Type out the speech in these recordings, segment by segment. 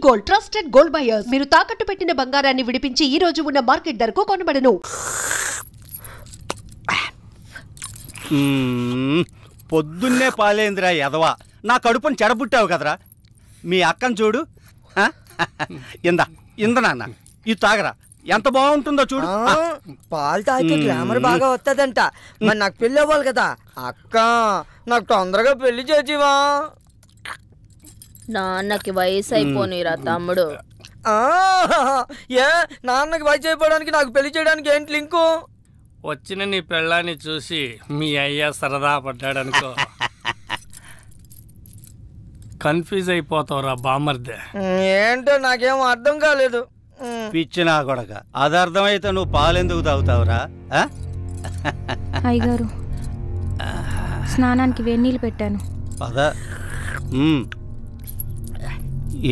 Gold, trusted gold buyers. మీరు తాకట్టు పెట్టిన బంగారాన్ని విడిపించి ఈ రోజు ఉన్న మార్కెట్ ధరకు కొనబడను. పొద్దున్నే పాలేంద్రా ఎదవా, నా కడుపుని చెడబుట్టావు కదరా. మీ అక్కను చూడు, ఇంద నాన్న ఇది తాగరా, ఎంత బాగుంటుందో చూడు. పాలు తాగితే గ్లామర్ బాగా వస్తుందంట. మరి నాకు పెళ్ళి అవ్వాలి కదా అక్క, నాకు తొందరగా పెళ్లి చేసివా. నాన్నకి వయసు అయిపోనిరా తమ్ముడు. ఏ నాన్నకి వయసు అయిపోవడానికి నాకు పెళ్లి చేయడానికి ఏంటి లింకు? వచ్చిన నీ పెళ్ళాన్ని చూసి మీ అయ్య సరదా పడ్డాడనుకో, కన్ఫ్యూజ్ అయిపోతావురా బామర్దే. ఏంటో నాకేం అర్థం కాలేదు. పిచ్చినా కొడక, అది అర్థమైతే నువ్వు పాలెందుకు తాగుతావురా? అయ్యగారు స్నానానికి వేడినీళ్ళు పెట్టాను. పద.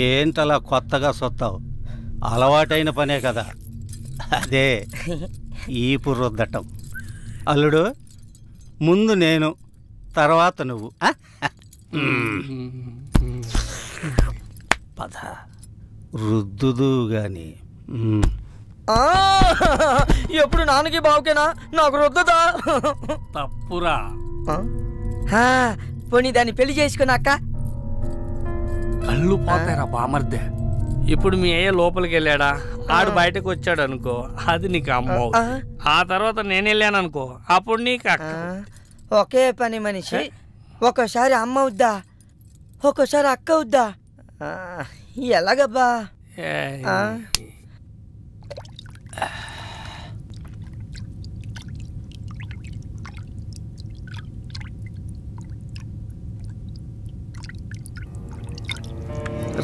ఏంటలా కొత్తగా సొత్తావు? అలవాటైన పనే కదా అదే ఈపు రుద్దటం. అల్లుడు, ముందు నేను, తర్వాత నువ్వు. పద రుద్దుదు గాని. ఎప్పుడు నాన్నకి బావుకేనా, నాకు రుద్దదా? తప్పురా. పోనీ దాన్ని పెళ్లి చేసుకున్నాక కళ్ళు పోతాయిరా బామర్దే. ఇప్పుడు మీ అయ్య లోపలికి వెళ్ళాడా, ఆడు బయటకు వచ్చాడు అనుకో, అది నీకు అమ్మ. ఆ తర్వాత నేను వెళ్ళాను అనుకో, అప్పుడు నీకు అక్క. ఒకే పని మనిషి ఒక్కోసారి అమ్మ అవుద్దా, ఒక్కోసారి అక్క అవుద్దా? ఎలాగబ్బా?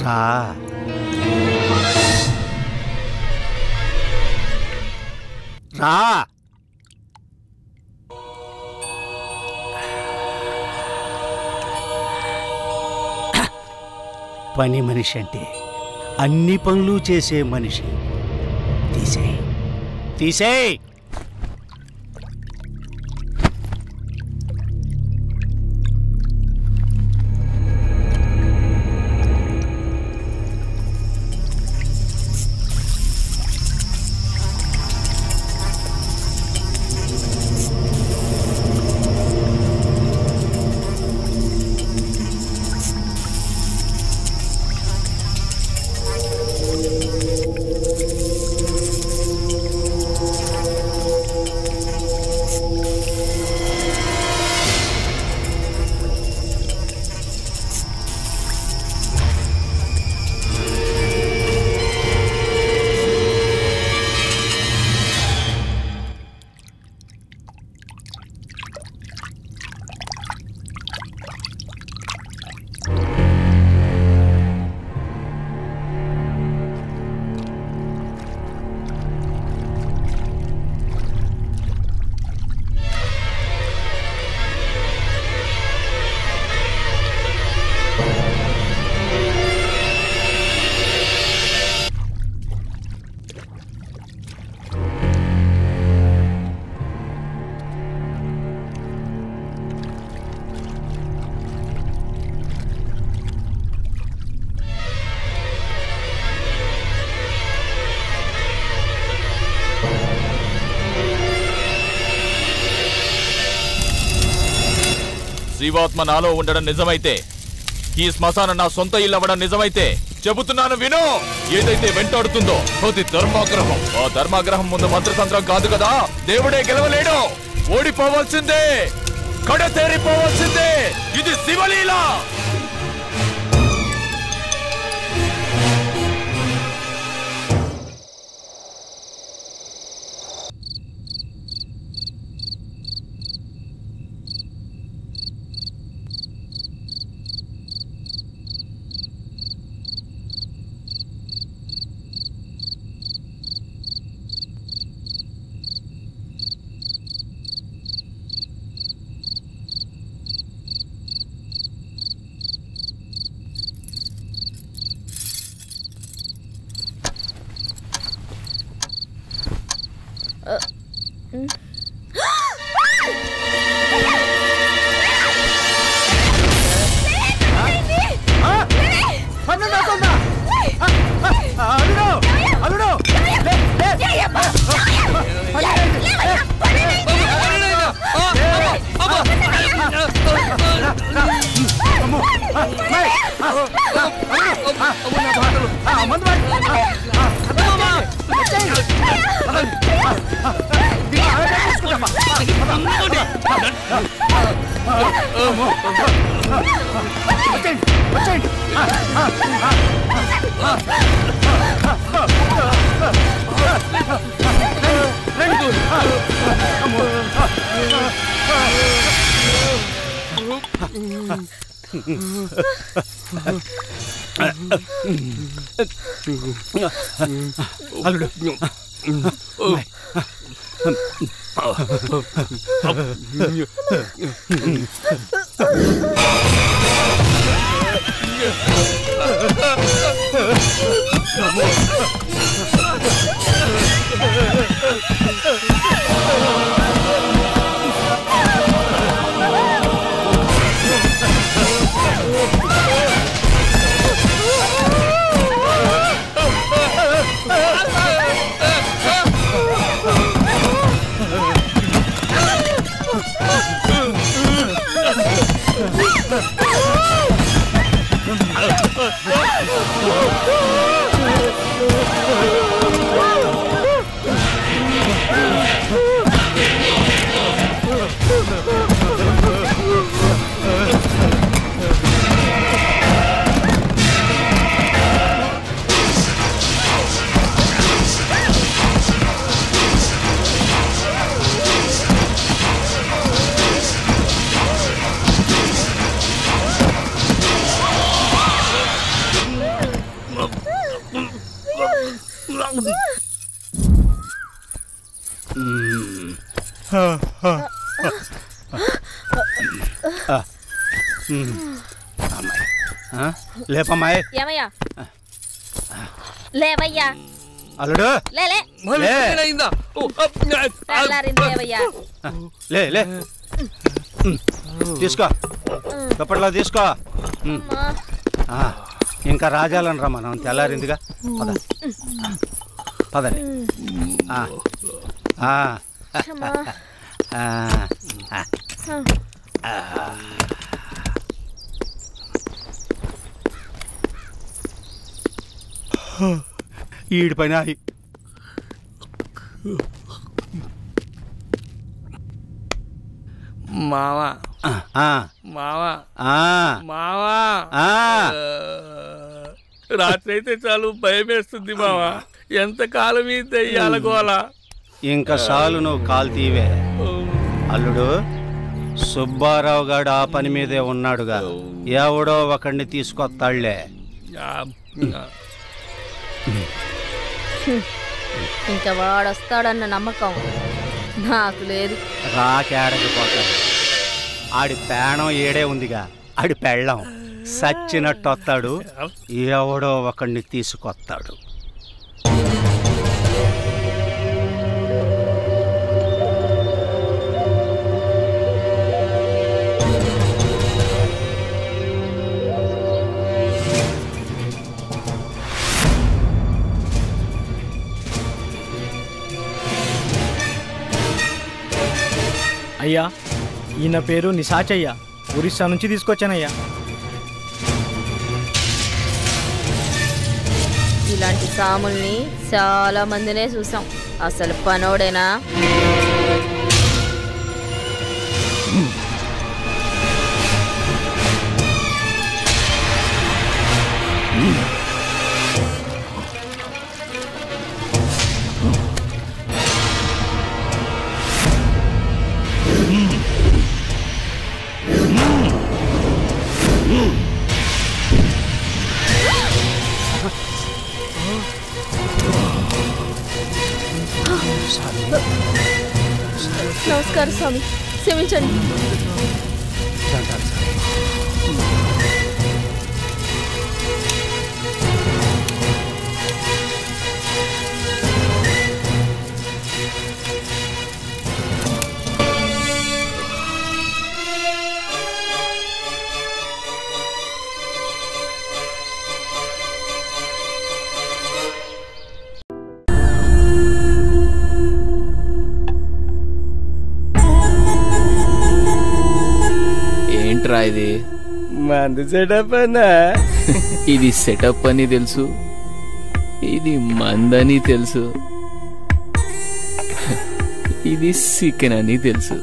రా రా. పని మనిషి అంటే అన్ని పనులు చేసే మనిషి. తీసేయ్ తీసేయ్. జీవాత్మ నాలో ఉండడం నిజమైతే, ఈ శ్మశానం నా సొంత ఇల్లు అవ్వడం నిజమైతే, చెబుతున్నాను విను. ఏదైతే వెంటాడుతుందో అది ధర్మాగ్రహం. ఆ ధర్మాగ్రహం ముందు మంత్రతంత్రం కాదు కదా, దేవుడే గెలవలేడు. ఓడిపోవాల్సిందే, కడతేరిపోవాల్సిందే. ఇది శివలీల. అల్లుడు లేపమ్మాయి. ఏమయ్యా లేవయ్యా. అల్లుడు లేలే లేవయ్యా. లే లే తీసుకో దుప్పట్లో తీసుకో. ఇంకా రాజాలని రా మనం తెల్లారిందిగా పద పదండి. ఈడి పైన మావా మావా మావా రాత్రి అయితే చాలు భయం వేస్తుంది మావా. ఎంతకాలం ఈ దెయ్యాల గోల. ఇంకా చాలు నువ్వు కాలు తీవే. అల్లుడు సుబ్బారావు గారు ఆ పని మీదే ఉన్నాడుగా, ఎవడో ఒకడిని తీసుకొస్తాళ్లే. ఇంకా వాడొస్తాడన్న నమ్మకం నాకు లేదు. రాకేడకి పోతాడు. ఆడి పేణం ఏడే ఉందిగా, ఆడి పెళ్ళం సచ్చినట్టు వస్తాడు, ఎవడో ఒకడిని తీసుకొస్తాడు. అయ్యా, ఈయన పేరు నిశాచయ్య, ఒరిస్సా నుంచి తీసుకొచ్చానయ్యా. ఇలాంటి సాముల్ని చాలా మందినే చూసాం. అసలు పనోడేనా? నమస్కారం స్వామి, క్షమించండి. ఇది మందు సెటప్ అన్నా. ఇది సెటప్ అని తెలుసు, ఇది మందని తెలుసు, ఇది చికెన్ అని తెలుసు.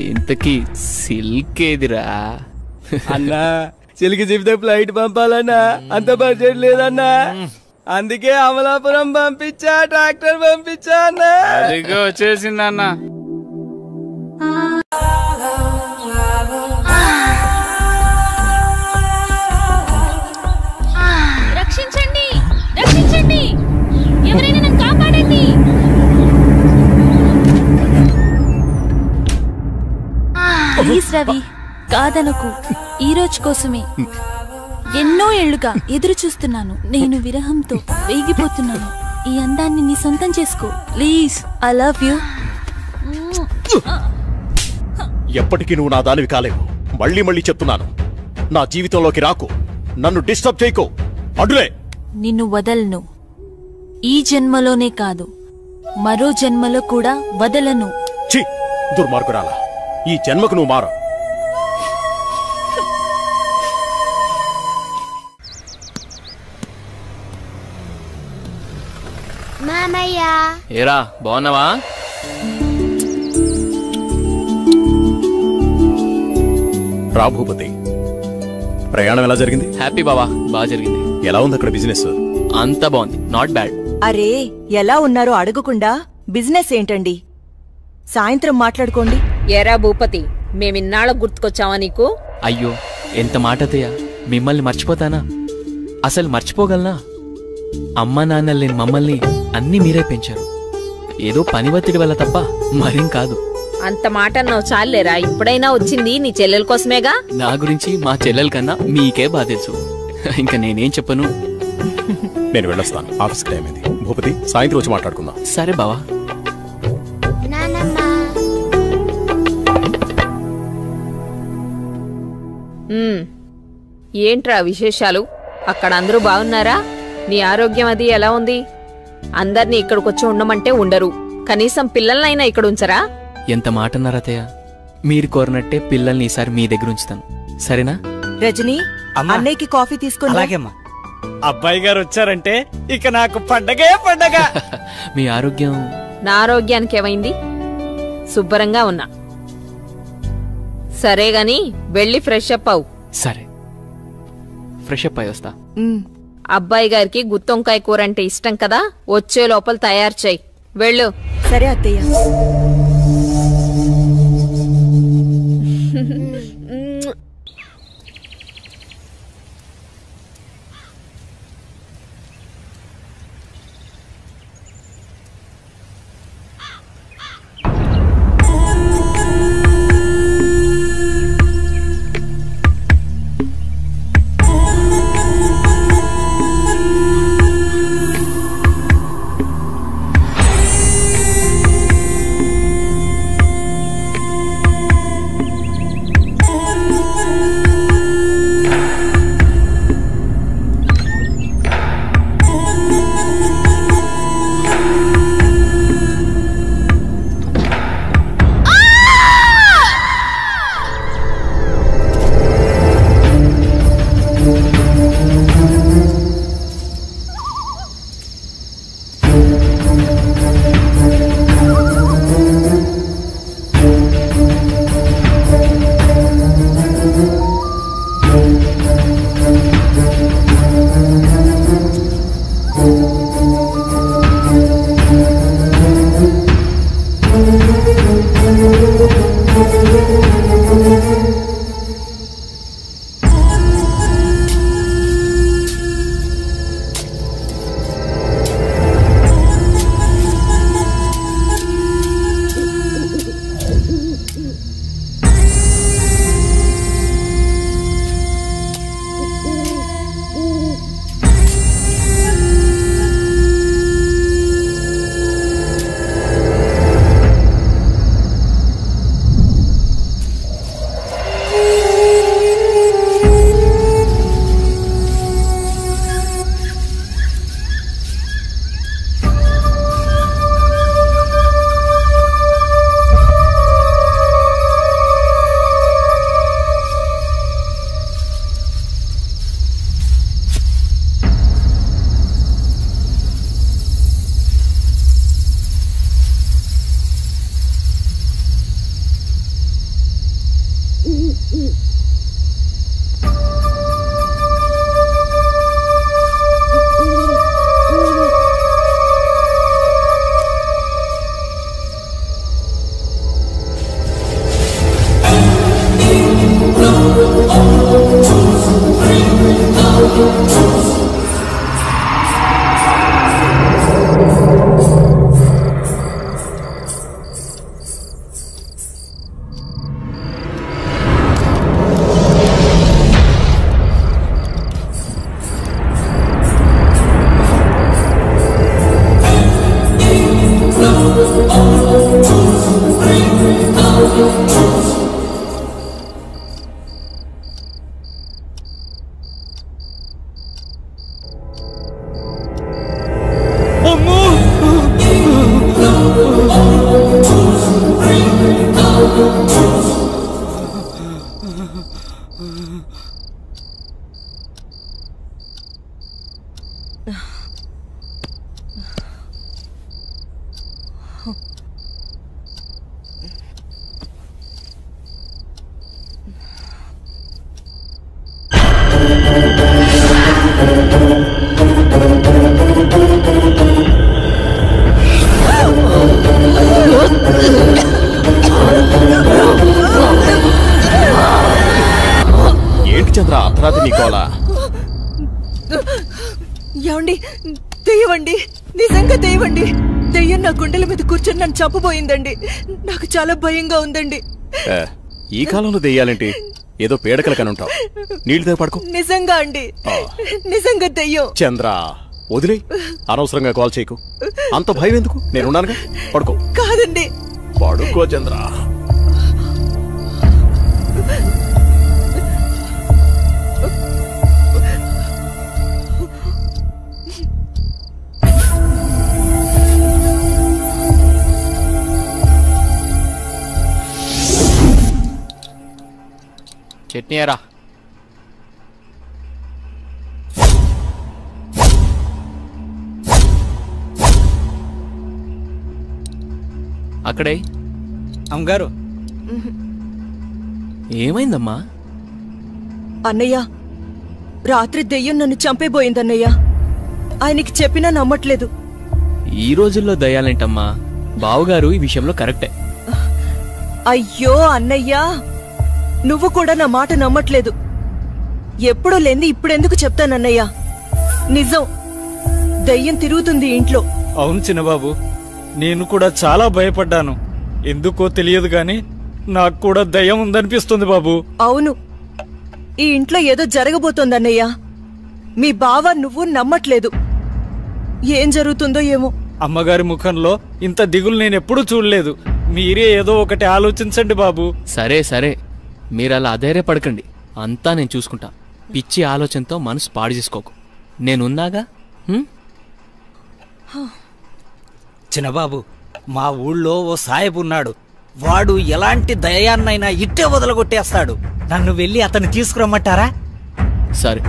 ఇంతకీ సిల్క్ ఏదిరా అన్నా? సిల్క్ చెప్తే ఫ్లైట్ పంపాలన్నా, అంత బడ్జెట్ లేదన్నా. అందుకే అమలాపురం పంపించా, ట్రాక్టర్ పంపించా అన్నా. వచ్చేసిందన్నా. రవి, కాదనకు. ఈ రోజు కోసమే ఎన్నో ఏళ్లుగా ఎదురు చూస్తున్నాను. నేను విరహంతో వేగిపోతున్నాను. ఈ అందాన్ని నీ సొంతం చేసుకో ప్లీజ్. I love you. ఎప్పటికీ నువ్వు నా దానివి కాలేవు. మళ్ళీ మళ్ళీ చెప్తున్నాను, నా జీవితంలోకి రాకు, నన్ను డిస్టర్బ్ చేయకు. అడ్డులే. నిన్ను వదలను. ఈ జన్మలోనే కాదు, మరో జన్మలో కూడా వదలను. ఛీ, దుర్మార్గురాలా, ఈ జన్మకు నువ్వు మారు. మామయ్య, ఏరా బాగున్నావా? రా భూపతి, ప్రయాణం ఎలా జరిగింది? హ్యాపీ బావా, బాగా జరిగింది. ఎలా ఉంది అక్కడ బిజినెస్? అంతా బాగుంది, నాట్ బ్యాడ్. అరే, ఎలా ఉన్నారో అడగకుండా బిజినెస్ ఏంటండి? సాయంత్రం మాట్లాడుకోండి. ఎరా భూపతి, మేమిన్నాళ్ళకు గుర్తుకొచ్చావా నీకు? అయ్యో, ఎంత మాట అత్తయ్య, మిమ్మల్ని మర్చిపోతానా? అసలు మర్చిపోగలనా? అమ్మా నాన్న లేని మమ్మల్ని అన్నీ మీరే పెంచారు. ఏదో పని ఒత్తిడి వల్ల తప్ప మరేం కాదు. అంత మాట అన్నావు చాలేరా. ఇప్పుడైనా వచ్చింది నీ చెల్లెల కోసమేగా. నా గురించి మా చెల్లెల కన్నా మీకే బాధ తెలుసు. ఇంకా నేనేం చెప్పను. నేను వెళ్ళొస్తాను, ఆఫీస్ టైం అయింది. భూపతి, సాయంత్రం వచ్చి మాట్లాడుకుందాం. సరే బావా. ఏంట్రా విశేషాలు? అక్కడ అందరూ బాగున్నారా? నీ ఆరోగ్యం అది ఎలా ఉంది? అందర్నీ ఇక్కడికొచ్చి ఉండమంటే ఉండరు, కనీసం పిల్లలనైనా ఇక్కడ ఉంచరా? ఎంత మాట అన్నారు అత్తయ్య. మీరు కోరినట్టే పిల్లల్ని ఈసారి మీ దగ్గర ఉంచుతాను, సరేనా? రజనీ, అన్నయ్యకి కాఫీ తీసుకుని. అలాగేమ్మా. అబ్బాయి గారు వచ్చారంటే ఇక నాకు పండగే పండగ. మీ ఆరోగ్యం? నా ఆరోగ్యానికి ఏమైంది? శుభ్రంగా ఉన్నా. సరే గాని వెళ్ళి ఫ్రెష్ అప్ అవు. సరే, ఫ్రెష్ అప్ అయి వస్తా. అబ్బాయి గారికి గుత్తొంకాయ కూర అంటే ఇష్టం కదా, వచ్చే లోపల తయారు చేయి. వెళ్ళు. సరే అత్తయ్య. ఏంటి చంద్ర అర్ధరాత్రి నీకోలా? ఏమండి, దెయ్యమండి, నిజంగా దెయ్యమండి. దెయ్యం నా గుండెల మీద కూర్చొని నన్ను చంపబోయిందండి. నాకు చాలా భయంగా ఉందండి. ఈ కాలంలో దెయ్యాలేంటి? ఏదో పీడకల కనుంటావు. నీళ్ళు పడుకో. నిజంగా అండి, నిజంగా దెయ్యం. చంద్ర వదిలే, అనవసరంగా కాల్ చేయకు. అంత భయం ఎందుకు? నేనున్నానుగా, పడుకో. కాదండి, పడుకో చంద్ర. చట్నీ ఎరా. అక్కడే అమ్మగారు. ఏమైందమ్మా? అన్నయ్య, రాత్రి దెయ్యం నన్ను చంపేబోయిందన్నయ్య. ఆయనకి చెప్పినా నమ్మట్లేదు. ఈ రోజుల్లో దయ్యాలేంటమ్మా? బావుగారు ఈ విషయంలో కరెక్టే. అయ్యో అన్నయ్యా, నువ్వు కూడా నా మాట నమ్మట్లేదు. ఎప్పుడో లేని ఇప్పుడెందుకు చెప్తానన్నయ్య? నిజం, దయ్యం తిరుగుతుంది ఇంట్లో. అవును చిన్నబాబు, నేను కూడా చాలా భయపడ్డాను. ఎందుకో తెలియదు గాని నాకు కూడా దయ్యం ఉందనిపిస్తుంది బాబు. అవును, ఈ ఇంట్లో ఏదో జరగబోతోందన్నయ్య. మీ బావ నువ్వు నమ్మట్లేదు. ఏం జరుగుతుందో ఏమో. అమ్మగారి ముఖంలో ఇంత దిగులు నేనెప్పుడూ చూడలేదు. మీరే ఏదో ఒకటి ఆలోచించండి బాబు. సరే సరే, మీరలా అధైర్యపడకండి. అంతా నేను చూసుకుంటా. పిచ్చి ఆలోచనతో మనసు పాడు చేసుకోకు. నేనున్నాగా. చిన్నబాబు, మా ఊళ్ళో ఓ సాయబు ఉన్నాడు. వాడు ఎలాంటి దయాన్నైనా ఇట్టే వదలగొట్టేస్తాడు. నన్ను వెళ్ళి అతన్ని తీసుకురమ్మంటారా? సరే,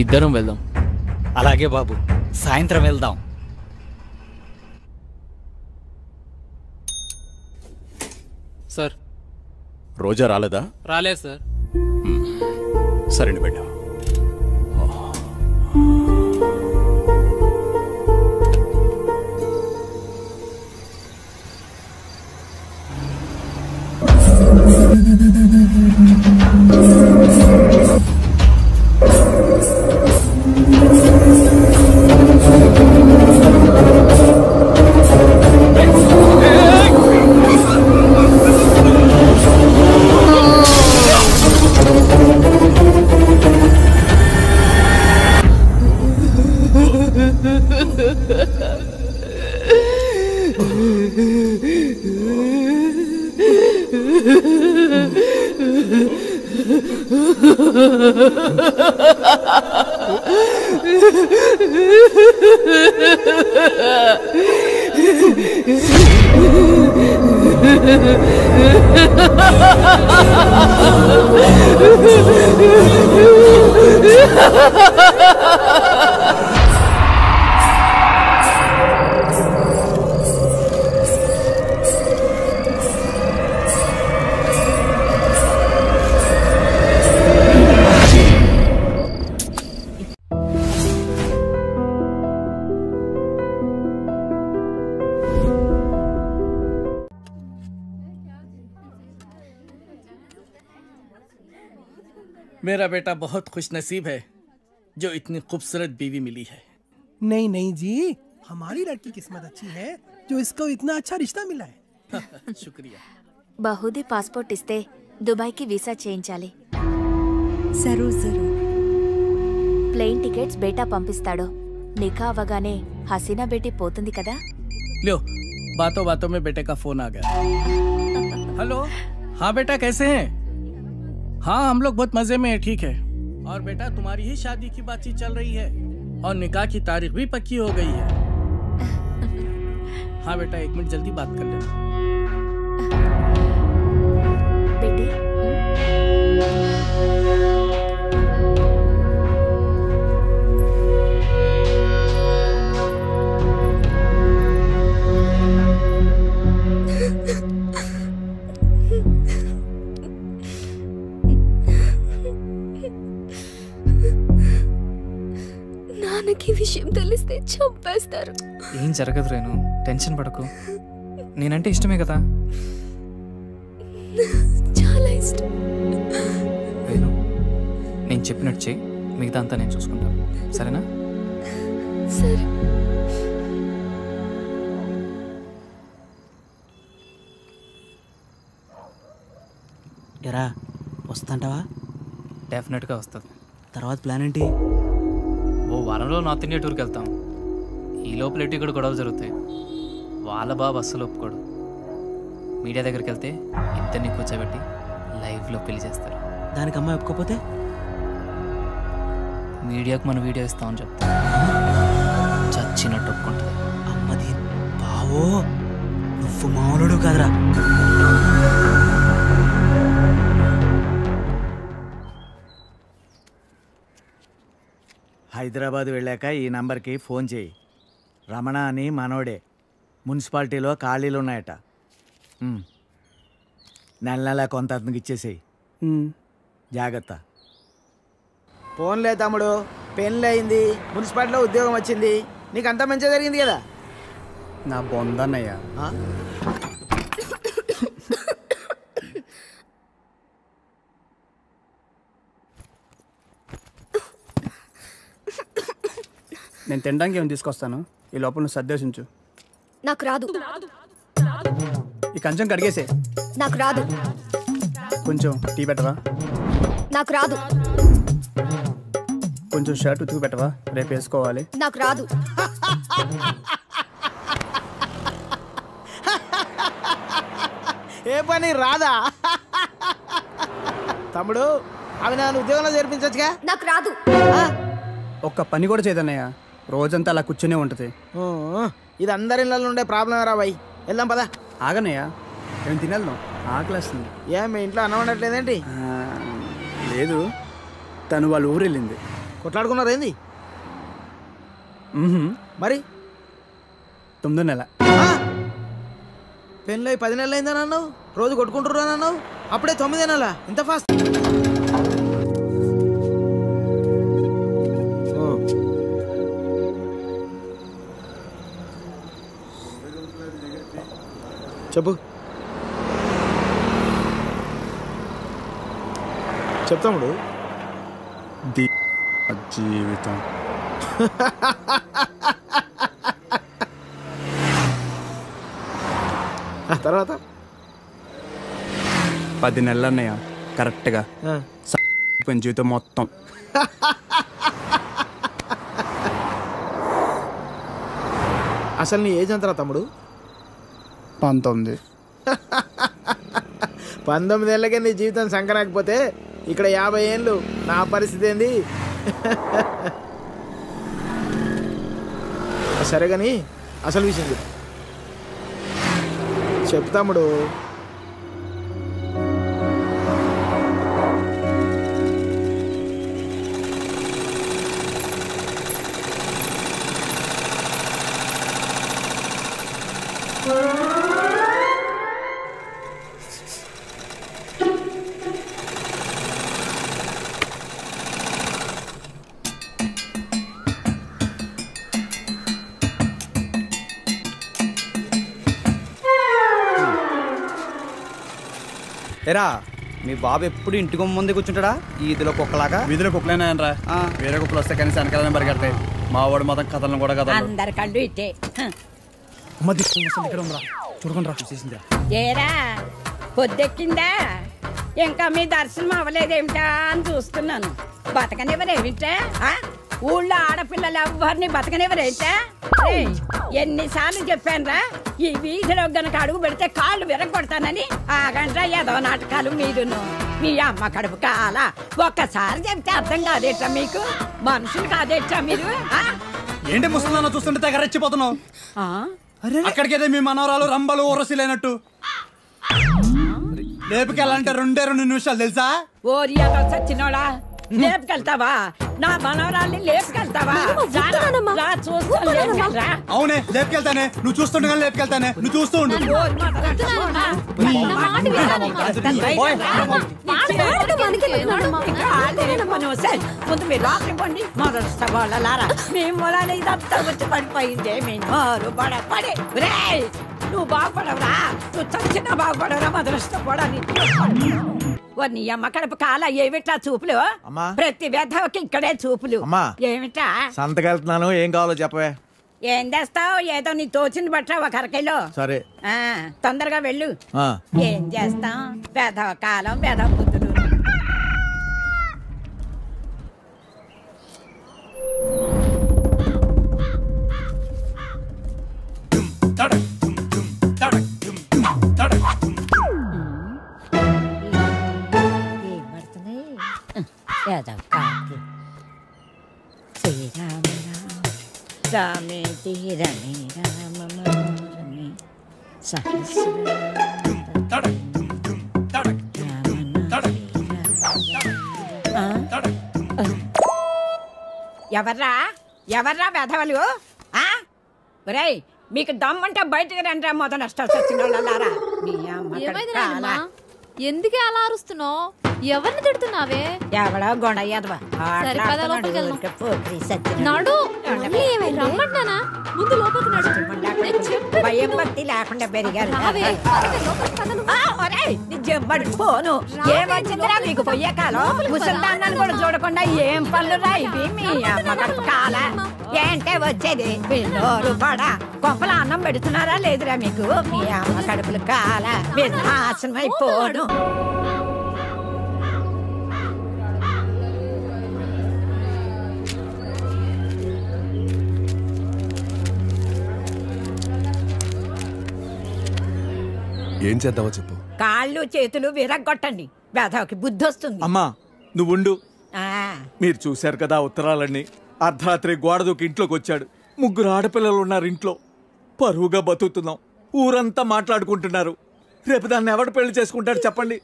ఇద్దరం వెళ్దాం. అలాగే బాబు, సాయంత్రం వెళ్దాం. సార్, రోజా రాలేదా? రాలేదు సార్. సరేండి, వెళ్ళా. मेरा बेटा बहुत खुशनसीब है जो इतनी खूबसूरत बीवी मिली है। नहीं नहीं जी, हमारी लड़की किस्मत अच्छी है जो इसको इतना अच्छा रिश्ता मिला है। शुक्रिया। బహుదీ పాస్పోర్ట్ ఇస్తే దుబాయ్కి వీసా చేయించాలి. జరూర్ జరూర్. ప్లేన్ టికెట్స్ బేటా పంపిస్తాడు. నికా అవగానే హసీనా బేటీ పోతుంది కదా. लो, बातों बातों में बेटे का फोन आ गया। हेलो, हाँ बेटा कैसे हैं? हाँ हम लोग बहुत मजे में हैं, ठीक है। और बेटा तुम्हारी ही शादी की बातचीत चल रही है और निकाह की तारीख भी पक्की हो गई है। हाँ बेटा, 1 मिनट जल्दी बात कर लेना। बेटी, నాన్నకి విషయం తెలిస్తే చంపేస్తారు. ఏం జరగదు రేణు, టెన్షన్ పడకు. నేనంటే ఇష్టమే కదా. చాలా ఇష్టం. రేణు, నేను చెప్పినట్టు చెయ్యి, మిగతా అంతా నేను చూసుకుంటాను, సరేనా? సరే. ఎరా వస్తుంటావా? డెఫినెట్గా వస్తుంది. తర్వాత ప్లాన్ ఏంటి? ఓ వారంలో నార్త్ ఇండియా టూర్కి వెళ్తాం. ఈ లోపల ఎటు ఇక్కడ గొడవలు జరుగుతాయి. వాళ్ళ బాబు అస్సలు ఒప్పుకోడు. మీడియా దగ్గరికి వెళ్తే ఇద్దరిని కూర్చోబెట్టి లైవ్లో పెళ్లి చేస్తారు. దానికి అమ్మాయి ఒప్పుకోపోతే మీడియాకు మన వీడియో ఇస్తామని చెప్తా. చచ్చినట్టు ఒప్పుకుంటుంది. అమ్మది బావో, నువ్వు మామూలుడు కాదురా. హైదరాబాద్ వెళ్ళాక ఈ నంబర్కి ఫోన్ చేయి. రమణ అని మనోడే. మున్సిపాలిటీలో ఖాళీలు ఉన్నాయట. నెల నెల కొంత అతనికి ఇచ్చేసేయి. జాగ్రత్త. ఫోన్లే తమ్ముడు, పెళ్ళి అయింది, మున్సిపాలిటీలో ఉద్యోగం వచ్చింది, నీకు అంతా మంచిగా జరిగింది కదా. నా బొందన్నయ్యా. నేను తినడానికి ఏమైనా తీసుకొస్తాను. ఈ లోపల నువ్వు సర్దేశించు. నాకు రాదు. ఈ కంచం కడిగేసే. నాకు రాదు. కొంచెం టీ పెట్టవా? నాకు రాదు. కొంచెం షర్ట్ ఉతుకు పెట్టవా? రేపు వేసుకోవాలి. నాకు రాదు. ఏ పని రాదా? తమ్ముడు, అవి నన్ను ఉద్యోగంలో చేర్పించచ్చుగా. నాకు రాదు. ఒక్క పని కూడా చేయదన్నయ్య. రోజంతా అలా కూర్చునే ఉంటుంది. ఇది అందరి ఇళ్ళలో ఉండే ప్రాబ్లం రా బాయ్. వెళ్దాం పదా. ఆగనయ్యా, నేను తినేద్దాం, ఆకలేస్తుంది. మీ ఇంట్లో అన్నం వండట్లేదేంటి? లేదు, తను వాళ్ళ ఊరు వెళ్ళింది. కొట్లాడుకున్నారు ఏంది? మరి 9వ నెల. పెళ్ళి 10 నెలలు అయిందని అన్నావు, రోజు కొట్టుకుంటుర్రు అని అన్నావు, అప్పుడే 9వ నెల. ఇంత ఫాస్ట్? చెప్పు. చెప్తాముడు. జీవితం తర్వాత 10 నెలలు అన్నయ్య కరెక్ట్గా. జీవితం మొత్తం. అసలు నీ ఏజ్ ఎంతరా తమ్ముడు? 19. 19 ఏళ్ళకే నీ జీవితం సంకరాకపోతే ఇక్కడ 50 ఏళ్ళు నా పరిస్థితి ఏంది? సరే కానీ అసలు విషయం చెప్పు తమ్ముడు. ఎరా, మీ బాబు ఎప్పుడు ఇంటికి ముందే కూర్చుంటాడా? ఈదిలో కుక్కలాగా. వీధిలో కుక్కలేనా రా? వేరే కుక్కలు వస్తే కనీసం వెనకాలనే పరిగెడతాయి. మా వాడు మాత్రం కథలను కూడా కదా. అందరి కళ్ళు ఇట్టే. చూడకుండా చూసేసిందా? ఏరా పొద్దెక్కిందా? ఇంకా మీ దర్శనం అవ్వలేదేమిటా అని చూస్తున్నాను. బతకనివ్వరేమిటా? ఊళ్ళో ఆడపిల్లలు ఎవరిని బతకనివ్వరేమిటా? ఎన్నిసార్లు చెప్పానురా, ఈ వీధిలో గనక అడుగు పెడితే కాళ్ళు విరగొడతానని. ఆగండ్రా ఏదో నాటకాలు మీరును. మీ అమ్మ కడుపు కాల ఒక్కసారి చెప్తే అర్థం కాదేట్రా మీకు? మనుషులు కాదేట్రా మీరు? ఏంటి ముసలిదాన్ని చూస్తుంటే తెగ రెచ్చిపోతున్నావు? అక్కడికైతే మీ మనవరాలు రంబలు ఊరసిలేనట్టు లేపుకెళ్ళాలంటే 2 నిమిషాలు తెలుసా? ఓరియా చచ్చినోడా, లేపుకెళ్తావా? నా మనవరాల్ని లేపుకెళ్తావా? రా చూస్తాను, లేపుకెళ్ళరా. అవునే లేపుకెళ్తానే, నువ్వు చూస్తుండగా లేపుకెళ్తానే, నువ్వు చూస్తూ ఉండు. ముందు మీరు రాత్రి పండి మొదలు వాళ్ళలారా మేము వలన ఇదంతా వచ్చి పడిపోయిందే మీ నోరు పడే నువ్వు బాగుపడవురా, నువ్వు చచ్చినా బాగుపడవురా మొదలుష్టపడని నీ అమ్మ కడుపు కాల ఏమిట్లా చూపులు? ప్రతి వెధవకి ఇక్కడే చూపులు. ఏమిటా సంతకెళ్తున్నాను, ఏం కావాలో చెప్పవే. ఏం చేస్తావు? ఏదో నీ తోచింది బట్ట ఒక అరకిలో. సరే తొందరగా వెళ్ళు. ఏం చేస్తాం? వెధవ కాలం, వెధవ బుద్ధులు. రామే తీరమే రామమే ఎవర్రా ఎవర్రా వెధవలు? ఒరేయ్ మీకు దమ్మంటే బయటకు రండి. మొదలు నష్టాలు వచ్చిన వాళ్ళారా. ఎందుకే అలా అరుస్తున్నావు? ఎవరిని తిడుతున్నావే? ఎవడో గొడయ్యదవా నాడు రమ్మంటానా? ముందు లోపలికి నడు. భయం భక్తి లేకుండా పెరిగారు. పోను ఏమొచ్చిందిరా మీకు పొయ్యే కాలం? ముసల్దాన్ని కూడా చూడకుండా ఏం పనులు రా ఇవి? మీ అమ్మ కడుపు కాల ఏంటే వచ్చేది? పిల్లోరు పడా కొంపల అన్నం పెడుతున్నారా లేదురా మీకు? మీ అమ్మ కడుపులు కాల మీరు నాశనం అయిపోను. ఏం చేద్దామో చెప్పు. కాళ్ళు చేతులు విరగొట్టండి, వేధవకి బుద్ధి వస్తుంది. అమ్మా నువ్వుండు. మీరు చూశారు కదా ఉత్తరాలన్నీ. అర్ధరాత్రి గోడ దూకి ఇంట్లోకి వచ్చాడు. 3 ఆడపిల్లలు ఉన్నారు ఇంట్లో. పరువుగా బతుకుతున్నాం. ఊరంతా మాట్లాడుకుంటున్నారు. రేపు దాన్ని ఎవడు పెళ్లి చేసుకుంటాడు చెప్పండి.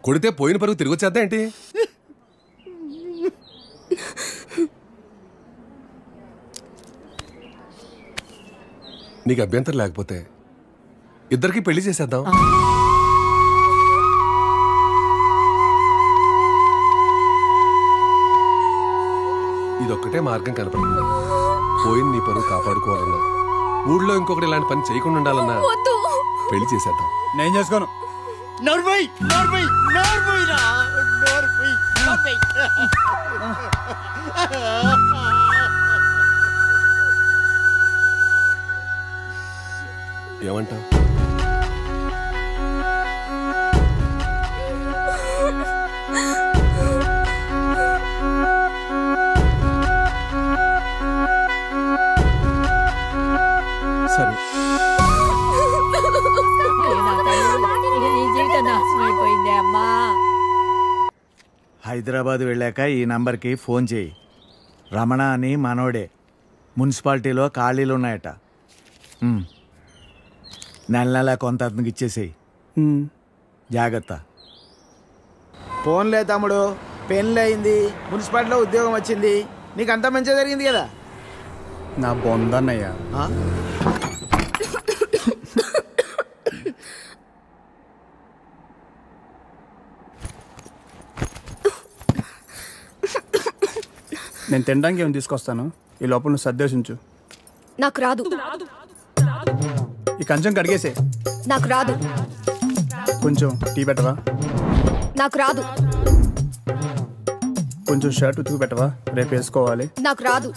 కొడితే పోయిన పరువు తిరిగి వచ్చేద్దా ఏంటి? నీకు అభ్యంతరం లేకపోతే ఇద్దరికి పెళ్లి చేసేద్దాం. ఇదొక్కటే మార్గం కనపడుతుంది. పోయిన నీ పరువు కాపాడుకోవాలన్నా, ఊళ్ళో ఇంకొకటి ఇలాంటి పని చేయకుండా ఉండాలన్నా పెళ్లి చేసేద్దాం. నేను చేసుకోను. ఏమంటావు? సరే హైదరాబాద్ వెళ్ళాక ఈ నంబర్కి ఫోన్ చేయి. రమణ అని మనోడే. మున్సిపాలిటీలో ఖాళీలు ఉన్నాయట. నెల నెల కొంత అతనికి ఇచ్చేసేయి. జాగ్రత్త. ఫోన్లే తమ్ముడు, పెళ్ళి అయింది, మున్సిపాలిటీలో ఉద్యోగం వచ్చింది, నీకు అంతా మంచిగా జరిగింది కదా. నా బొందన్నయ్యా. నేను తినడానికి ఏమైనా తీసుకొస్తాను. ఈ లోపల నువ్వు సర్దేశించు. నాకు రాదు. ఈ కంచం కడిగేసే. నాకు రాదు. కొంచెం టీ పెట్టవా? నాకు రాదు. కొంచెం షర్ట్ ఉతుకు పెట్టవా? రేపు వేసుకోవాలి. నాకు రాదు.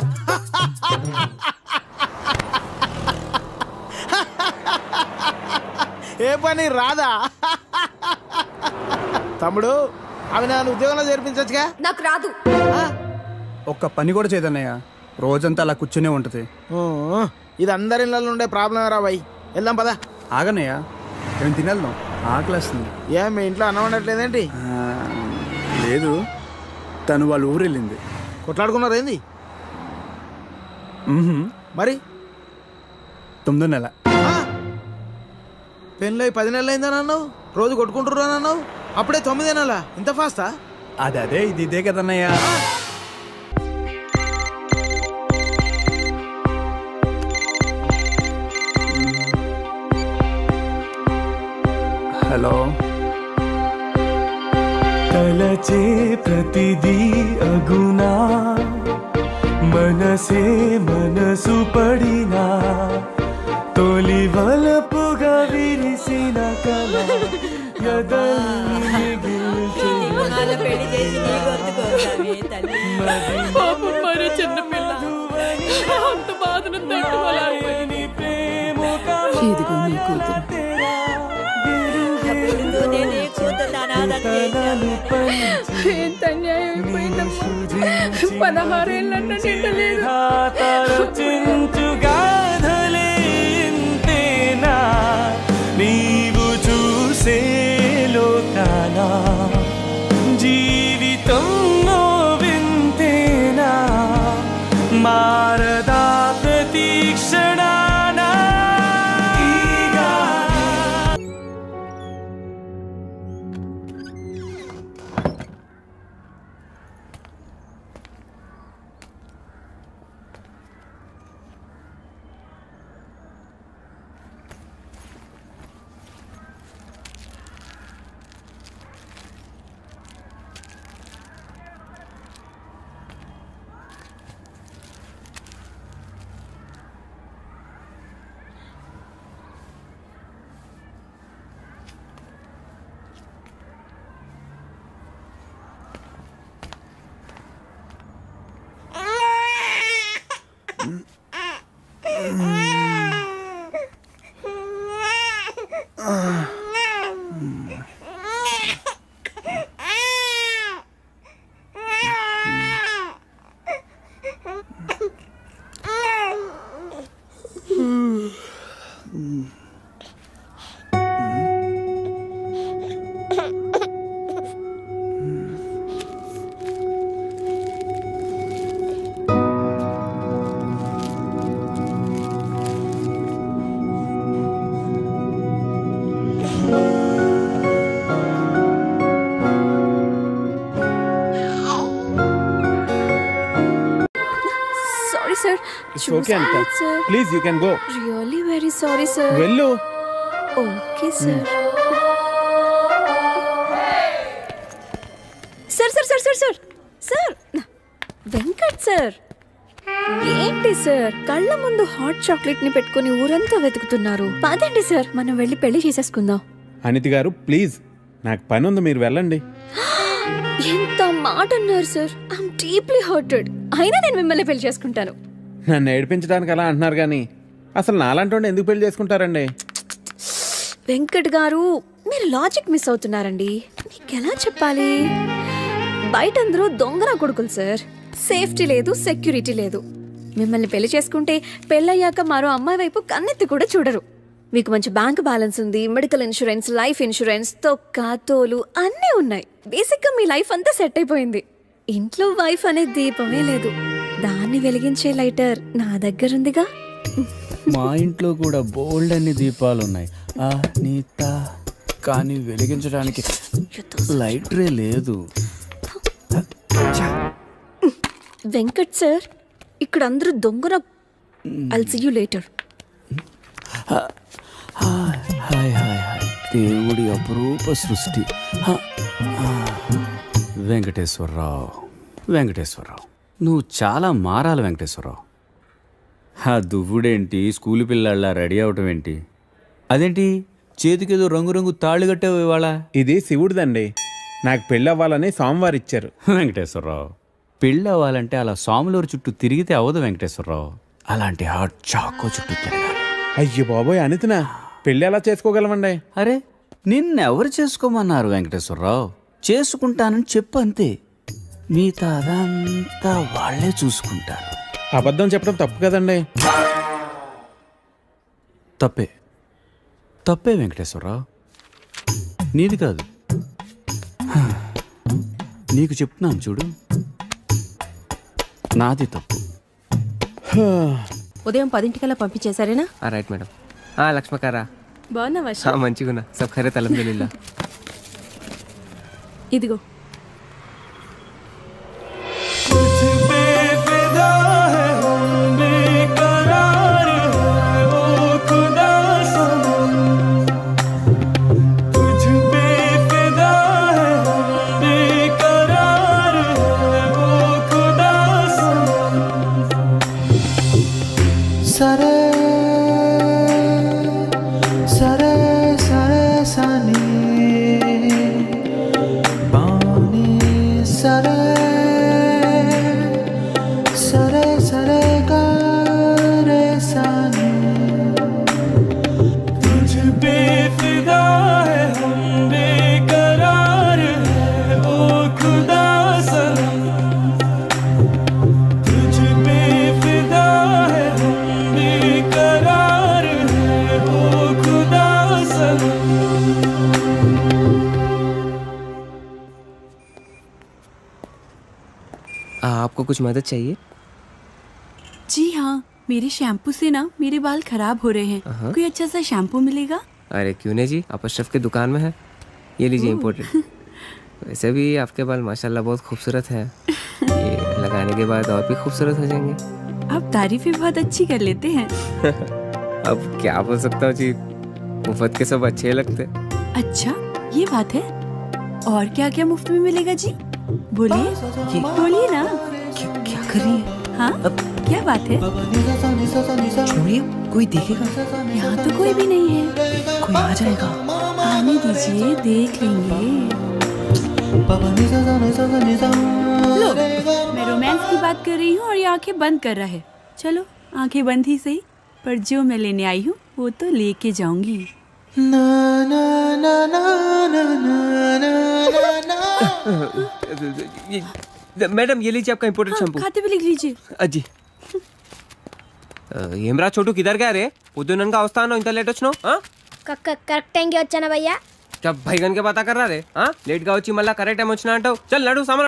ఏ పని రాదా? తమ్ముడు అవి నన్ను ఉద్యోగంలో చేర్పించచ్చుగా. నాకు రాదు. ఒక్క పని కూడా చేయదన్నయ్య. రోజంతా అలా కూర్చునే ఉంటది. ఇది అందరి ఇళ్ళలో ఉండే ప్రాబ్లం రా బాయ్. వెళ్దాం పదా. ఆగన్నయ్య, ఏం తినేద్దాం. ఆకలేస్తుంది. ఏ మీ ఇంట్లో అన్నం వండట్లేదేంటి? లేదు, తను వాళ్ళ ఊరు వెళ్ళింది. కొట్లాడుకున్నారు ఏంది? మరి 9వ నెల. పెళ్ళి 10 నెలలు అయిందని అన్నావు. రోజు కొట్టుకుంటున్నాను అన్నావు. అప్పుడే 9 నెలలా? ఇంత ఫాస్టా? అదే ఇది ఇదే కదన్నయ్య. హలో. తలచే ప్రతిదీ అగునా మనసే మనసు పడినా తొలి వలపుగా విరిసిన కళ ఎదల్ని మరి చిన్న పిల్ల అంత బాధను తట్టుకోలేని ఇదిగో నీ కూతురు. ఎంత అన్యాయం అయిపోయిందమ్మా. 16 ఏళ్ళన్నా నిండలేదు. గాథలేంతేనా నీవు చూసే లోకానా జీవితం వింతేనా మారదా ప్రతి క్షణానా. Okay, Anita. Please, you can go. Really very sorry, sir. Vellu. Okay, sir. Sir Venkat sir, ఏంటి సార్ కళ్ళ ముందు హాట్ చాక్లెట్ ని పెట్టుకుని ఊరంతా వెతుకుతున్నారు? పదండి సార్, మనం వెళ్ళి పెళ్లి చేసేసుకుందాం. అనిత గారు ప్లీజ్, నాకు పని ఉంది, మీరు వెళ్ళండి. ఎంత మాట అన్నారు సార్. I'm deeply hurted. అయినా నేను మిమ్మల్ని పెళ్లి చేసుకుంటాను. నన్ను ఏడిపించడానికి అలా అంటున్నారు కానీ అసలు నాలాంటి వాడిని ఎందుకు పెళ్లి చేసుకుంటారండి? వెంకట్ గారు, మీరు లాజిక్ మిస్ అవుతున్నారండి. మీకు ఎలా చెప్పాలి? బయట అందరూ దొంగన కొడుకులు సార్. సేఫ్టీ లేదు, సెక్యూరిటీ లేదు. మిమ్మల్ని పెళ్లి చేసుకుంటే పెళ్ళయ్యాక మరో అమ్మాయి వైపు కన్నెత్తి కూడా చూడరు. మీకు మంచి బ్యాంక్ బ్యాలెన్స్ ఉంది, మెడికల్ ఇన్సూరెన్స్, లైఫ్ ఇన్సూరెన్స్, తొక్క తోలు అన్నీ ఉన్నాయి. బేసిక్గా మీ లైఫ్ అంతా సెట్ అయిపోయింది. ఇంట్లో వైఫ్ అనే దీపమే లేదు, దాన్ని వెలిగించే లైటర్ నా దగ్గరుందిగా. మా ఇంట్లో కూడా బోల్డ్ అన్ని దీపాలున్నాయి నీత, కానీ వెలిగించడానికి లైటరే లేదు. వెంకట్ సార్, ఇక్కడ అందరూ దొంగన. I'll see you later. Hi hi hi, దేవుడి అపురూప సృష్టి. వెంకటేశ్వరరావు, వెంకటేశ్వరరావు, నువ్వు చాలా మారాలి వెంకటేశ్వరరావు. ఆ దువ్వుడేంటి, స్కూల్ పిల్లల్లా రెడీ అవటం ఏంటి? అదేంటి చేతికేదో రంగురంగు తాళ్ళు కట్టావు ఇవాళ? ఇది శివుడిదండి, నాకు పెళ్ళి అవ్వాలని స్వామివారు ఇచ్చారు. వెంకటేశ్వరరావు, పెళ్ళి అవ్వాలంటే అలా స్వాములూరు చుట్టూ తిరిగితే అవ్వదు వెంకటేశ్వరరావు. అలాంటి హాట్ చాకో చుట్టూ తిరగాలి. అయ్యో బాబోయ్ అనితనా, పెళ్ళి ఎలా చేసుకోగలమండి? అరే నిన్నెవరు చేసుకోమన్నారు వెంకటేశ్వరరావు? చేసుకుంటానని చెప్పు అంతే, మిగతా అదంతా వాళ్లే చూసుకుంటారు. అబద్ధం చెప్పడం తప్పు కదండి. తప్పే తప్పే వెంకటేశ్వరరావు, నీది కాదు. నీకు చెప్తున్నాను చూడు, నాది తప్పు. ఉదయం 10 పంపించేశారేనా? Right madam. లక్ష్మకారా బాగున్నావా? మంచిగున్నా, సబ్ ఖైరత్ అల్హమ్దులిల్లా. ఇదిగో आपको कुछ मदद चाहिए? जी हाँ, मेरे शैम्पू से ना मेरे बाल खराब हो रहे हैं। कोई अच्छा सा शैम्पू मिलेगा? अरे क्यों नहीं जी, आप अशरफ की दुकान में है, ये लीजिए इम्पोर्टेड। वैसे भी आपके बाल माशाल्लाह बहुत खूबसूरत है, ये लगाने के बाद और भी खूबसूरत हो जाएंगे। आप तारीफें बहुत अच्छी कर लेते हैं। अब क्या बोल सकता हूँ जी, मुफ्त के सब अच्छे लगते। अच्छा ये बात है, और क्या क्या मुफ्त में मिलेगा जी? बोलिए बोलिए ना। क्या कर रही है? हाँ क्या बात है? छोड़िए, कोई देखेगा। यहाँ तो कोई भी नहीं है। कोई आ जाएगा। आने दीजिए, देख लेंगे। लो, मैं रोमांस की बात कर रही हूँ और ये आंखें बंद कर रहा है। चलो आंखें बंद ही सही, पर जो मैं लेने आई हूँ वो तो लेके जाऊंगी। मैडम ये लीजिए आपका इम्पोर्टेड शैम्पू। खाते भी लिख लीजिए। अजी ఏమ్రా చోటు కిదర్ గా రే పొద్దుననగా వస్తాను ఇంత లేట్ వచ్చినావు కరెక్ట్ టైంకి వచ్చానా భయ్యా क्या भैगन के बात कर रहा रे लेट గా వచ్చి మళ్ళా కరెక్ట్ టైం వచ్చినా అంటావు చల్ నడు సామాన్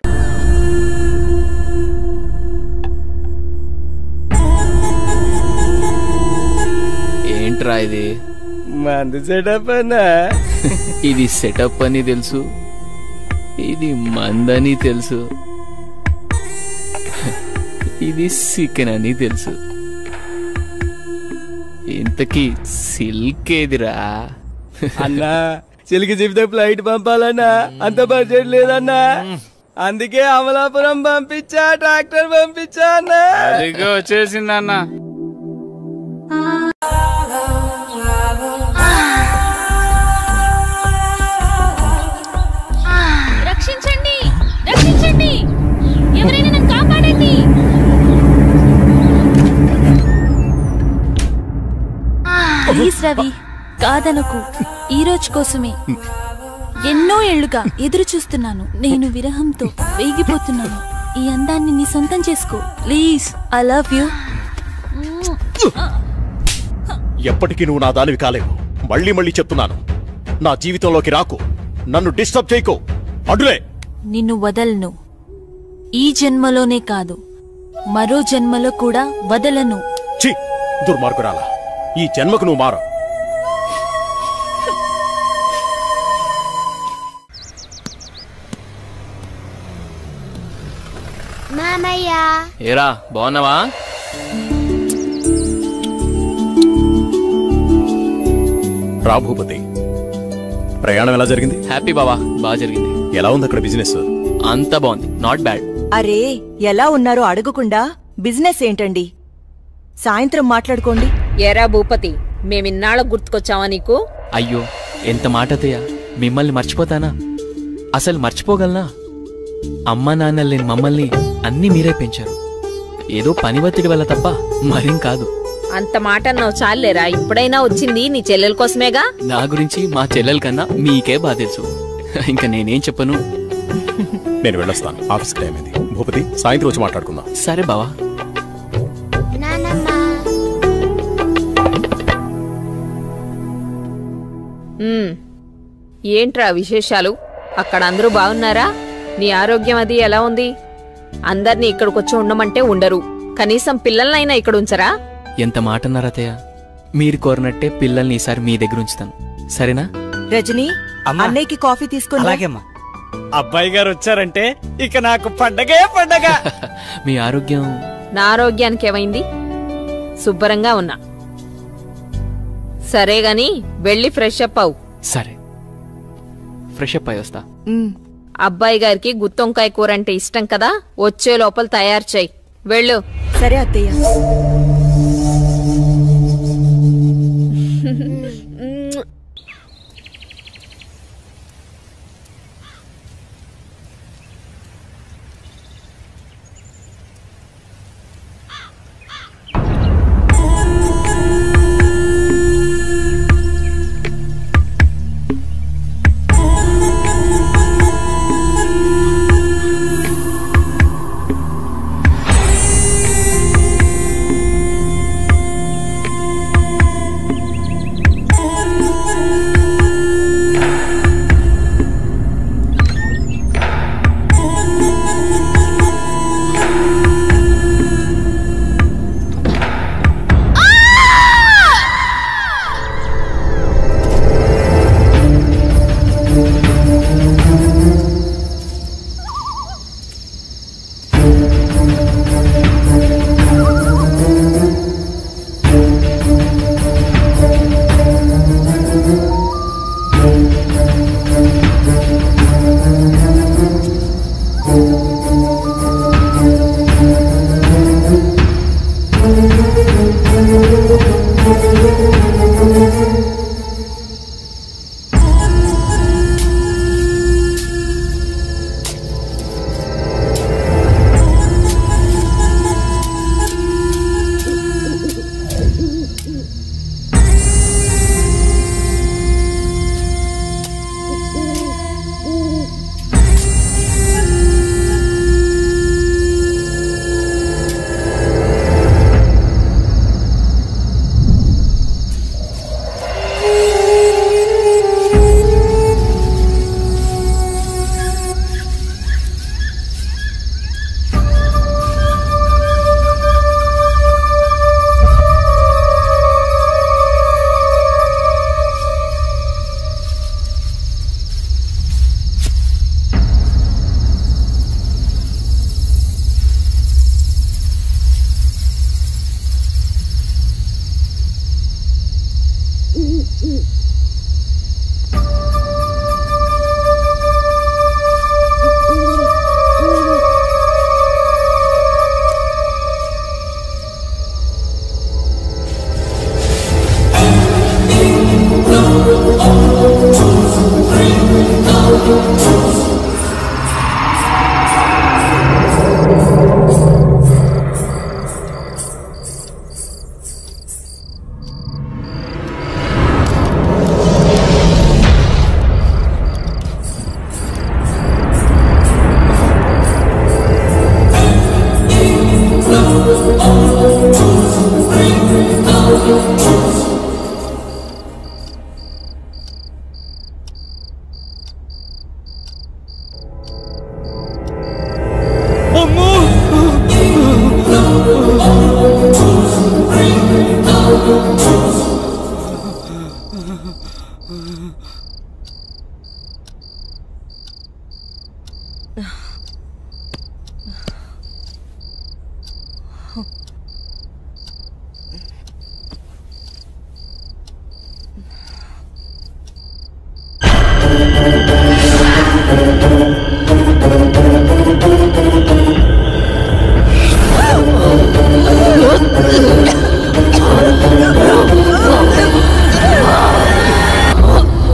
ఏంట్రా ఇది మంది సెటప్ అన్నా ఇది సెటప్ అని తెలుసు ఇది మందని తెలుసు ఇది సికెన్ అని తెలుసు ఇంతకీ సిల్క్ ఏదిరా అన్నా సిల్క్ చెప్తే ఫ్లైట్ పంపాలన్నా అంత బడ్జెట్ లేదన్నా అందుకే అమలాపురం పంపించా ట్రాక్టర్ పంపించా అన్నా అదిగో వచ్చేసిందన్నా రక్షించండి రక్షించండి ఎవరైనా నన్ను కాపాడండి ప్లీజ్ రవి కాదనకు ఈ రోజు కోసమే ఎన్నో ఏళ్లుగా ఎదురు చూస్తున్నాను నేను విరహంతో వేగిపోతున్నాను ఈ అందాన్ని నీ సొంతం చేసుకో ప్లీజ్ ఐ లవ్ యూ ఎప్పటికీ నువ్వు నా దానివి కాలేవు మళ్ళీ మళ్ళీ చెప్తున్నాను నా జీవితంలోకి రాకు నన్ను డిస్టర్బ్ చేయకు అడులే నిన్ను వదలను ఈ జన్మలోనే కాదు మరో జన్మలో కూడా వదలను ఛీ దుర్మార్గురాలా ఈ జన్మకు నువ్వు మారు మామయ్య ఏరా బాగున్నావా రా భూపతి ప్రయాణం ఎలా జరిగింది హ్యాపీ బావా బాగా జరిగింది ఎలా ఉంది అక్కడ బిజినెస్ అంతా బాగుంది నాట్ బ్యాడ్ అరే ఎలా ఉన్నారో అడగకుండా బిజినెస్ ఏంటండి సాయంత్రం మాట్లాడుకోండి ఏరా భూపతి మేమిన్నాళ్ళకు గుర్తుకొచ్చావా నీకు? అయ్యో ఎంత మాట అత్తయ్య మిమ్మల్ని మర్చిపోతానా అసలు మర్చిపోగలనా అమ్మ నాన్న లేని మమ్మల్ని అన్నీ మీరే పెంచారు ఏదో పని ఒత్తిడి వల్ల తప్ప మరేం కాదు అంత మాట అన్నావు చాలేరా ఇప్పుడైనా వచ్చింది నీ చెల్లెల కోసమేగా నా గురించి మా చెల్లెల కన్నా మీకే బాగా తెలుసు ఇంకా నేనేం చెప్పను నేను వెళ్ళొస్తాను ఆఫీస్ టైం అయింది భూపతి సాయంత్రం వచ్చి మాట్లాడుకుందాం సరే బావా ఏంట్రా విశేషాలు అక్కడ అందరూ బాగున్నారా నీ ఆరోగ్యం అది ఎలా ఉంది అందర్నీ ఇక్కడికొచ్చి ఉండమంటే ఉండరు కనీసం పిల్లలనైనా ఇక్కడ ఉంచరా ఎంత మాట అన్నారు అత్తయ్య మీరు కోరినట్టే పిల్లల్ని ఈసారి మీ దగ్గర ఉంచుతాను సరేనా రజనీ అన్నయ్యకి కాఫీ తీసుకుని అలాగేమ్మా అబ్బాయి గారు వచ్చారంటే ఇక నాకు పండగే పండగ. మీ ఆరోగ్యం? నా ఆరోగ్యానికి ఏమైంది? శుభ్రంగా ఉన్నా. సరే గాని వెళ్ళి ఫ్రెష్ అప్ అవు. సరే, ఫ్రెష్ అప్ అయి వస్తా. అబ్బాయి గారికి గుత్తొంకాయ కూర అంటే ఇష్టం కదా, వచ్చే లోపల తయారు చేయి. వెళ్ళు. సరే అత్తయ్య.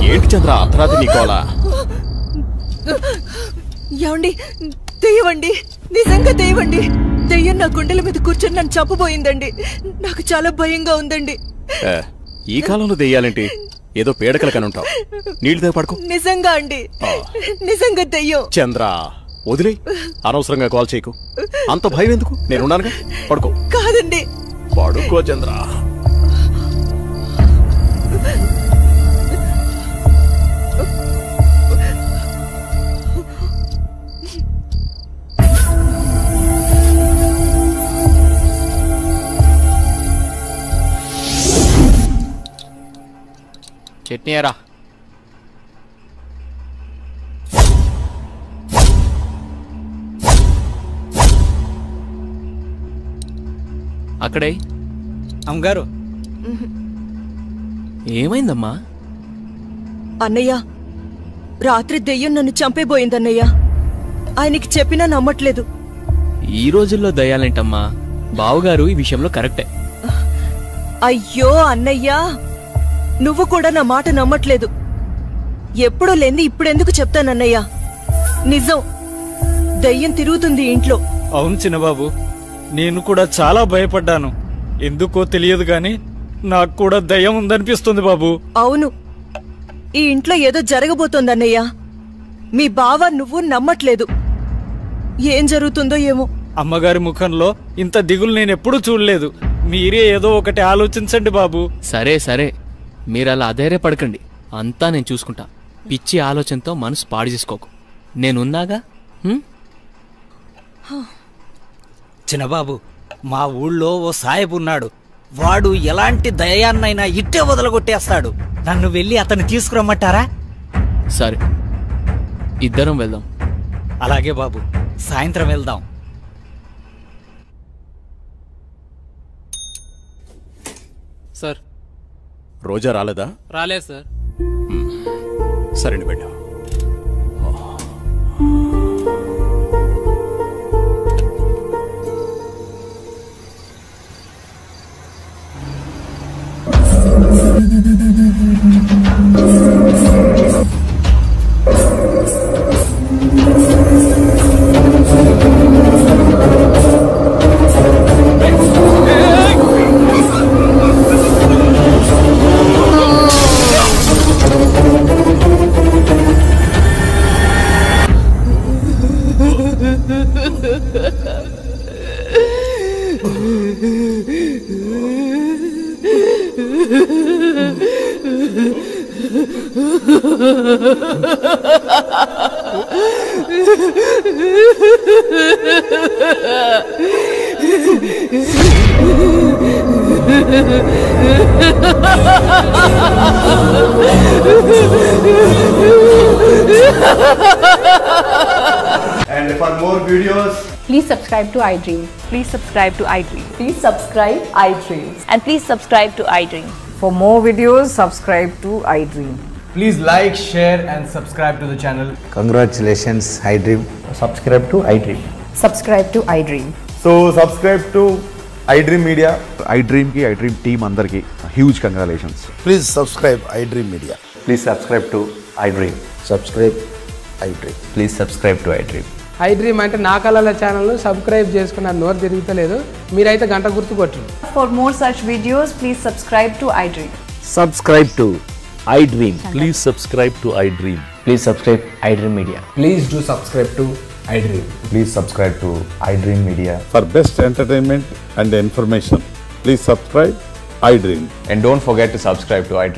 ఏంటి చంద్ర అర్ధరాత్రి నీకోలా? ఏమండి, తెయ్యవండి, నిజంగా తెయ్యవండి. దెయ్యం నా గుండెల మీద కూర్చొని నన్ను చంపబోయిందండి. నాకు చాలా భయంగా ఉందండి. ఈ కాలంలో దెయ్యాలేంటి? ఏదో పీడకల కనుంటావు. నీళ్ళు దగ్గర పడుకో. నిజంగా అండి, నిజంగా దెయ్యం. చంద్ర వదిలే, అనవసరంగా కాల్ చేయకు. అంత భయం ఎందుకు? నేనున్నానుగా, పడుకో. కాదండి, పడుకో చంద్ర. చట్నీ ఎరా. అక్కడే అమ్మగారు ఏమైందమ్మా? అన్నయ్య, రాత్రి దెయ్యం నన్ను చంపేబోయిందన్నయ్య. ఆయనకి చెప్పినా నమ్మట్లేదు. ఈ రోజుల్లో దయ్యాలేంటమ్మా? బావగారు ఈ విషయంలో కరెక్టే. అయ్యో అన్నయ్యా, నువ్వు కూడా నా మాట నమ్మట్లేదు. ఎప్పుడో లేంది ఇప్పుడెందుకు చెప్తానన్నయ్యా? నిజం, దయ్యం తిరుగుతుంది ఇంట్లో. అవును చిన్నబాబు, నేను కూడా చాలా భయపడ్డాను. ఎందుకో తెలియదు గాని నాకు కూడా దయ్యం ఉందనిపిస్తుంది బాబు. అవును, ఈ ఇంట్లో ఏదో జరగబోతోందన్నయ్యా. మీ బావ నువ్వు నమ్మట్లేదు. ఏం జరుగుతుందో ఏమో. అమ్మగారి ముఖంలో ఇంత దిగులు నేను ఎప్పుడూ చూడలేదు. మీరే ఏదో ఒకటి ఆలోచించండి బాబు. సరే సరే, మీరు అలా అధైర్యపడకండి. అంతా నేను చూసుకుంటా. పిచ్చి ఆలోచనతో మనసు పాడు చేసుకోకు. నేనున్నాగా. చిన్నబాబు, మా ఊళ్ళో ఓ సాయబు ఉన్నాడు. వాడు ఎలాంటి దయాన్నైనా ఇట్టే వదలగొట్టేస్తాడు. నన్ను వెళ్ళి అతన్ని తీసుకురమ్మంటారా? సరే, ఇద్దరం వెళ్దాం. అలాగే బాబు, సాయంత్రం వెళ్దాం. సార్, రోజా రాలేదా? రాలేదు సార్. సరేండి బిడ్డ. And for more videos, please subscribe to iDream. Please subscribe to iDream. Please subscribe iDream. And please subscribe to iDream. For more videos, subscribe to iDream. please like, share and subscribe to the channel. Congratulations, iDream. Subscribe to iDream. Subscribe to iDream. So subscribe to iDream Media. iDream ki iDream team andarki huge congratulations. Please subscribe iDream Media. Please subscribe to iDream. Subscribe iDream. Please subscribe to iDream. iDream అంటే నా కళల channel subscribe చేసుకున్న నోరు తిరుగుతలేదు. మీరైతే గంట గుర్తు కొట్టండి. For more such videos, please subscribe to iDream. Subscribe to iDream. Please subscribe to iDream. Please subscribe iDream Media. Please do subscribe to iDream. Please subscribe to iDream Media. For best entertainment and information, please subscribe iDream. And don't forget to subscribe to iDream.